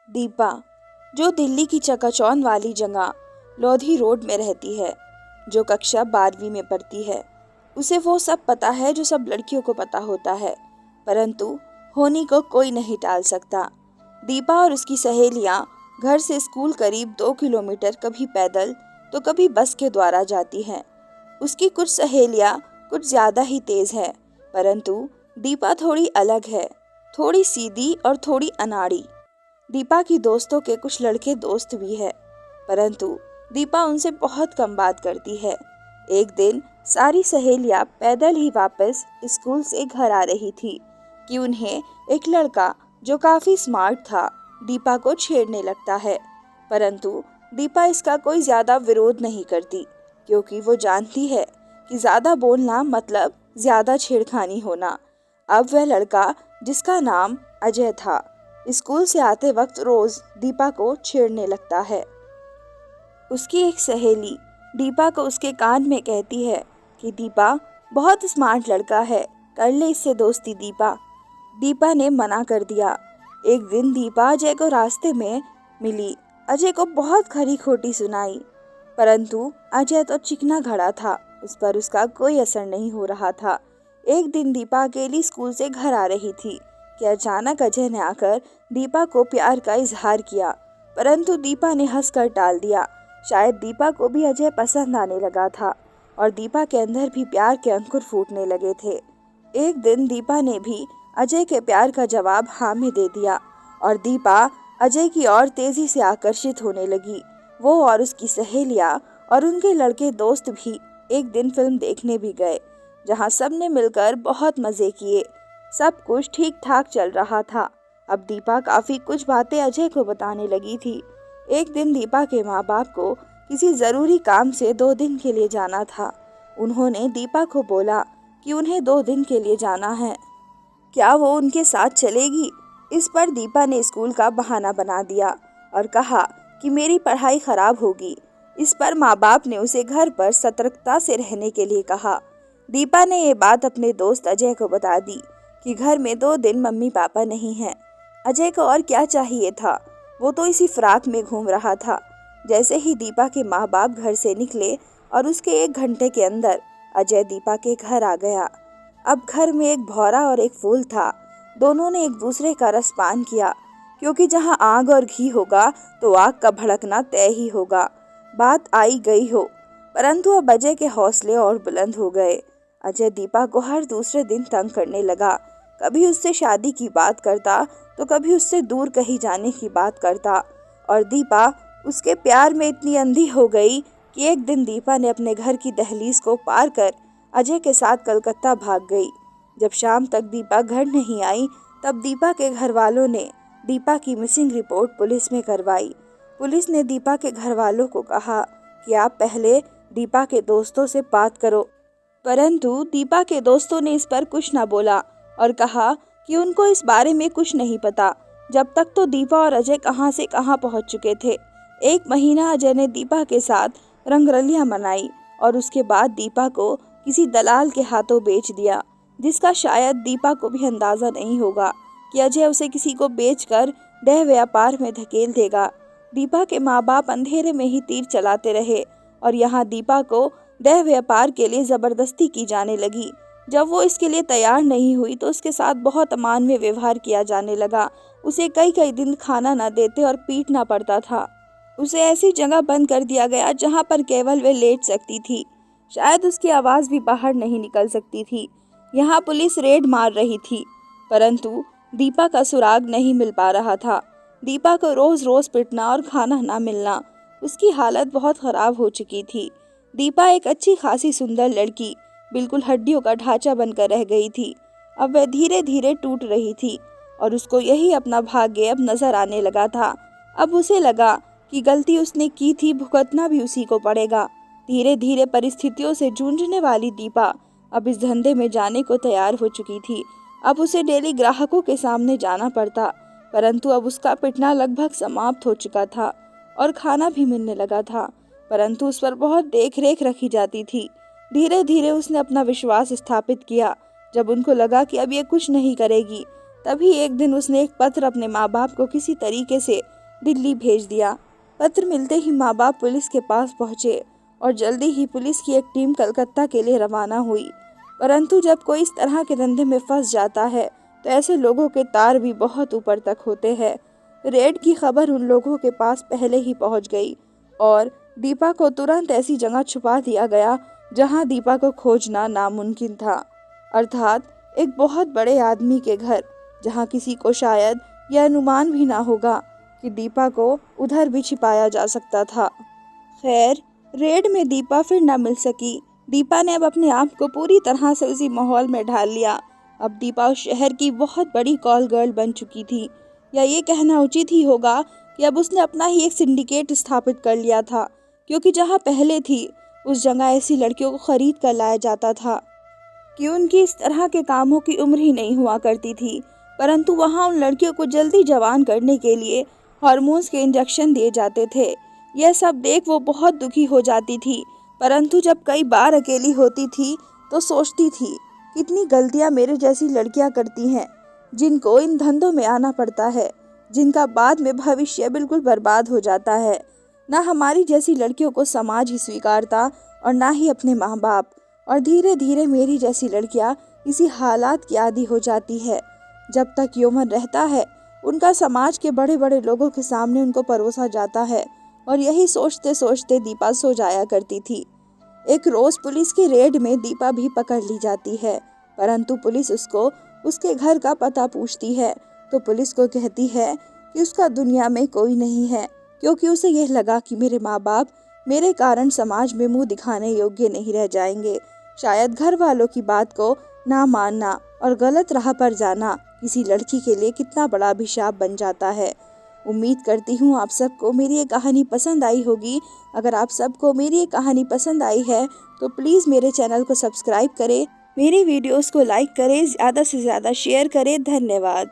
दीपा, जो दिल्ली की चकाचौंध वाली जगह लोधी रोड में रहती है, जो कक्षा 12वीं में पढ़ती है, उसे वो सब पता है जो सब लड़कियों को पता होता है, परंतु होनी को कोई नहीं टाल सकता। दीपा और उसकी सहेलियां घर से स्कूल करीब 2 किलोमीटर कभी पैदल तो कभी बस के द्वारा जाती हैं। उसकी कुछ सहेलियां कुछ ज्यादा ही तेज है, परंतु दीपा थोड़ी अलग है, थोड़ी सीधी और थोड़ी अनाड़ी। दीपा की दोस्तों के कुछ लड़के दोस्त भी है, परंतु दीपा उनसे बहुत कम बात करती है। एक दिन सारी सहेलियां पैदल ही वापस स्कूल से घर आ रही थी कि उन्हें एक लड़का जो काफी स्मार्ट था दीपा को छेड़ने लगता है, परंतु दीपा इसका कोई ज्यादा विरोध नहीं करती, क्योंकि वो जानती है कि ज्यादा बोलना मतलब ज्यादा छेड़खानी होना। अब वह लड़का, जिसका नाम अजय था, स्कूल से आते वक्त रोज दीपा को छेड़ने लगता है। उसकी एक सहेली दीपा को उसके कान में कहती है कि दीपा बहुत स्मार्ट लड़का है, कर ले इससे दोस्ती। दीपा ने मना कर दिया। एक दिन दीपा अजय को रास्ते में मिली। अजय को बहुत खरी खोटी सुनाई, परंतु अजय तो चिकना घड़ा था, उस पर उसका कोई असर नहीं हो रहा था। एक दिन दीपा अकेली स्कूल से घर आ रही थी कि अचानक अजय ने आकर दीपा को प्यार का इजहार किया, परंतु दीपा ने हंसकर टाल दिया। शायद दीपा को भी अजय पसंद आने लगा था और दीपा के अंदर भी प्यार के अंकुर फूटने लगे थे। एक दिन दीपा ने भी अजय के प्यार का जवाब हाँ में दे दिया और दीपा अजय की ओर तेजी से आकर्षित होने लगी। वो और उसकी सहेलियां और उनके लड़के दोस्त भी एक दिन फिल्म देखने भी गए, जहां सबने मिलकर बहुत मजे किए। सब कुछ ठीक ठाक चल रहा था। अब दीपा काफी कुछ बातें अजय को बताने लगी थी। एक दिन दीपा के माँ बाप को किसी जरूरी काम से 2 दिन के लिए जाना था। उन्होंने दीपा को बोला कि उन्हें 2 दिन के लिए जाना है, क्या वो उनके साथ चलेगी। इस पर दीपा ने स्कूल का बहाना बना दिया और कहा कि मेरी पढ़ाई खराब होगी। इस पर माँ बाप ने उसे घर पर सतर्कता से रहने के लिए कहा। दीपा ने ये बात अपने दोस्त अजय को बता दी कि घर में 2 दिन मम्मी पापा नहीं हैं। अजय को और क्या चाहिए था, वो तो इसी फ्राक में घूम रहा था। जैसे ही दीपा के माँ बाप घर से निकले और उसके 1 घंटे के अंदर अजय दीपा के घर आ गया। अब घर में एक भौरा और एक फूल था। दोनों ने एक दूसरे का रसपान किया, क्योंकि जहाँ आग और घी होगा तो आग का भड़कना तय ही होगा। बात आई गई हो, परंतु अब अजय के हौसले और बुलंद हो गए। अजय दीपा को हर दूसरे दिन तंग करने लगा। कभी उससे शादी की बात करता तो कभी उससे दूर कहीं जाने की बात करता, और दीपा उसके प्यार में इतनी अंधी हो गई कि एक दिन दीपा ने अपने घर की दहलीज को पार कर अजय के साथ कलकत्ता भाग गई। जब शाम तक दीपा घर नहीं आई, तब दीपा के घर वालों ने दीपा की मिसिंग रिपोर्ट पुलिस में करवाई। पुलिस ने दीपा के घर वालों को कहा कि आप पहले दीपा के दोस्तों से बात करो, परंतु दीपा के दोस्तों ने इस पर कुछ न बोला और कहा कि उनको इस बारे में कुछ नहीं पता। जब तक तो दीपा और अजय कहां से कहां पहुंच चुके थे। 1 महीना अजय ने दीपा के साथ रंगरलियां मनाई और उसके बाद दीपा को किसी दलाल के हाथों बेच दिया, जिसका शायद दीपा को भी अंदाजा नहीं होगा कि अजय उसे किसी को बेचकर देह व्यापार में धकेल देगा। दीपा के माँ बाप अंधेरे में ही तीर चलाते रहे और यहाँ दीपा को देह व्यापार के लिए जबरदस्ती की जाने लगी। जब वो इसके लिए तैयार नहीं हुई तो उसके साथ बहुत अमानवीय व्यवहार किया जाने लगा। उसे कई कई दिन खाना न देते और पीटना पड़ता था। उसे ऐसी जगह बंद कर दिया गया जहाँ पर केवल वे लेट सकती थी। शायद उसकी आवाज़ भी बाहर नहीं निकल सकती थी। यहाँ पुलिस रेड मार रही थी, परंतु दीपा का सुराग नहीं मिल पा रहा था। दीपा को रोज रोज पिटना और खाना ना मिलना, उसकी हालत बहुत खराब हो चुकी थी। दीपा एक अच्छी खासी सुंदर लड़की बिल्कुल हड्डियों का ढांचा बनकर रह गई थी। अब वह धीरे धीरे टूट रही थी और उसको यही अपना भाग्य अब नजर आने लगा था। अब उसे लगा कि गलती उसने की थी, भुगतना भी उसी को पड़ेगा। धीरे धीरे परिस्थितियों से जूझने वाली दीपा अब इस धंधे में जाने को तैयार हो चुकी थी। अब उसे डेली ग्राहकों के सामने जाना पड़ता, परंतु अब उसका पिटना लगभग समाप्त हो चुका था और खाना भी मिलने लगा था, परंतु उस पर बहुत देख रेख रखी जाती थी। धीरे धीरे उसने अपना विश्वास स्थापित किया। जब उनको लगा कि अब ये कुछ नहीं करेगी, तभी एक दिन उसने एक पत्र अपने माँ बाप को किसी तरीके से दिल्ली भेज दिया। पत्र मिलते ही माँ बाप पुलिस के पास पहुँचे और जल्दी ही पुलिस की एक टीम कलकत्ता के लिए रवाना हुई। परंतु जब कोई इस तरह के धंधे में फंस जाता है तो ऐसे लोगों के तार भी बहुत ऊपर तक होते हैं। रेड की खबर उन लोगों के पास पहले ही पहुंच गई और दीपा को तुरंत ऐसी जगह छुपा दिया गया जहां दीपा को खोजना नामुमकिन था, अर्थात एक बहुत बड़े आदमी के घर, जहां किसी को शायद यह अनुमान भी ना होगा कि दीपा को उधर भी छिपाया जा सकता था। खैर, रेड में दीपा फिर न मिल सकी। दीपा ने अब अपने आप को पूरी तरह से उसी माहौल में ढाल लिया। अब दीपा उस शहर की बहुत बड़ी कॉल गर्ल बन चुकी थी, या ये कहना उचित ही होगा कि अब उसने अपना ही एक सिंडिकेट स्थापित कर लिया था, क्योंकि जहाँ पहले थी उस जगह ऐसी लड़कियों को खरीद कर लाया जाता था कि उनकी इस तरह के कामों की उम्र ही नहीं हुआ करती थी। परंतु वहाँ उन लड़कियों को जल्दी जवान करने के लिए हार्मोन्स के इंजेक्शन दिए जाते थे। यह सब देख वो बहुत दुखी हो जाती थी, परंतु जब कई बार अकेली होती थी तो सोचती थी कितनी गलतियाँ मेरे जैसी लड़कियाँ करती हैं, जिनको इन धंधों में आना पड़ता है, जिनका बाद में भविष्य बिल्कुल बर्बाद हो जाता है। ना हमारी जैसी लड़कियों को समाज ही स्वीकारता और ना ही अपने माँ बाप। और धीरे धीरे मेरी जैसी लड़कियाँ इसी हालात की आदी हो जाती है। जब तक यौवन रहता है उनका समाज के बड़े बड़े लोगों के सामने उनको परोसा जाता है। और यही सोचते सोचते दीपा सो जाया करती थी। एक रोज पुलिस की रेड में दीपा भी पकड़ ली जाती है, परंतु पुलिस उसको उसके घर का पता पूछती है तो पुलिस को कहती है कि उसका दुनिया में कोई नहीं है, क्योंकि उसे यह लगा कि मेरे माँ बाप मेरे कारण समाज में मुंह दिखाने योग्य नहीं रह जाएंगे। शायद घर वालों की बात को ना मानना और गलत राह पर जाना किसी लड़की के लिए कितना बड़ा अभिशाप बन जाता है। उम्मीद करती हूँ आप सबको मेरी ये कहानी पसंद आई होगी। अगर आप सबको मेरी ये कहानी पसंद आई है तो प्लीज़ मेरे चैनल को सब्सक्राइब करें, मेरी वीडियोस को लाइक करें, ज़्यादा से ज़्यादा शेयर करें। धन्यवाद।